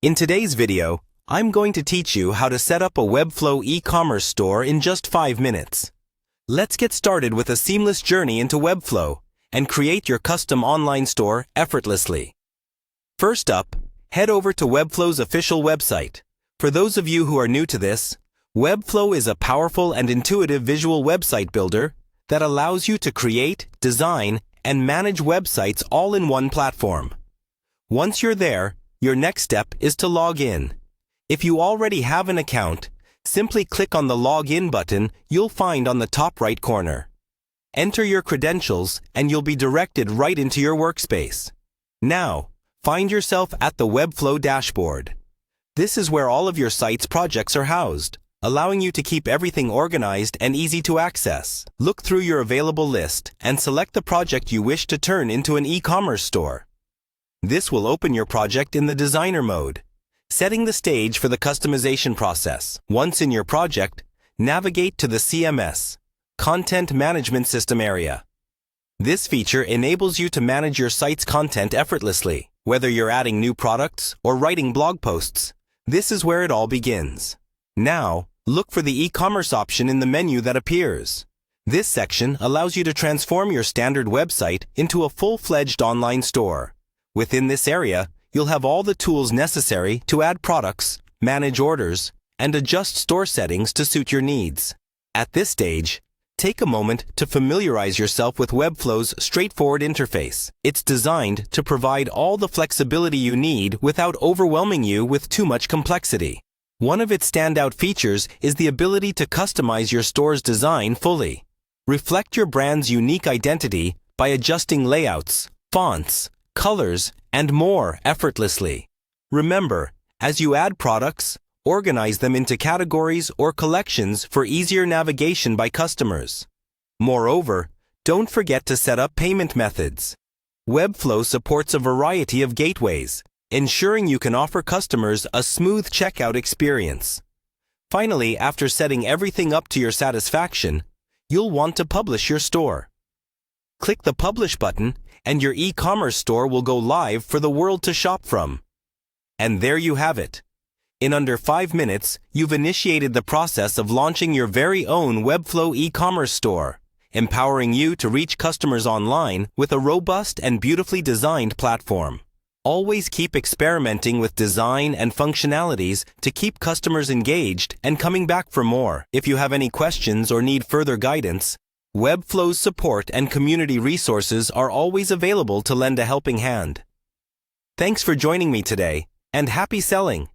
In today's video, I'm going to teach you how to set up a Webflow e-commerce store in just 5 minutes. Let's get started with a seamless journey into Webflow and create your custom online store effortlessly. First up, head over to Webflow's official website. For those of you who are new to this, Webflow is a powerful and intuitive visual website builder that allows you to create, design, and manage websites all in one platform. Once you're there, your next step is to log in. If you already have an account, simply click on the Login button you'll find on the top right corner. Enter your credentials and you'll be directed right into your workspace. Now, find yourself at the Webflow dashboard. This is where all of your site's projects are housed, allowing you to keep everything organized and easy to access. Look through your available list and select the project you wish to turn into an e-commerce store. This will open your project in the designer mode, setting the stage for the customization process. Once in your project, navigate to the CMS, Content Management System area. This feature enables you to manage your site's content effortlessly. Whether you're adding new products or writing blog posts, this is where it all begins. Now, look for the e-commerce option in the menu that appears. This section allows you to transform your standard website into a full-fledged online store. Within this area, you'll have all the tools necessary to add products, manage orders, and adjust store settings to suit your needs. At this stage, take a moment to familiarize yourself with Webflow's straightforward interface. It's designed to provide all the flexibility you need without overwhelming you with too much complexity. One of its standout features is the ability to customize your store's design fully. Reflect your brand's unique identity by adjusting layouts, fonts, colors, and more effortlessly. Remember, as you add products, organize them into categories or collections for easier navigation by customers. Moreover, don't forget to set up payment methods. Webflow supports a variety of gateways, ensuring you can offer customers a smooth checkout experience. Finally, after setting everything up to your satisfaction, you'll want to publish your store. Click the Publish button and your e-commerce store will go live for the world to shop from. And there you have it. In under 5 minutes, you've initiated the process of launching your very own Webflow e-commerce store, empowering you to reach customers online with a robust and beautifully designed platform. Always keep experimenting with design and functionalities to keep customers engaged and coming back for more. If you have any questions or need further guidance, Webflow's support and community resources are always available to lend a helping hand. Thanks for joining me today, and happy selling!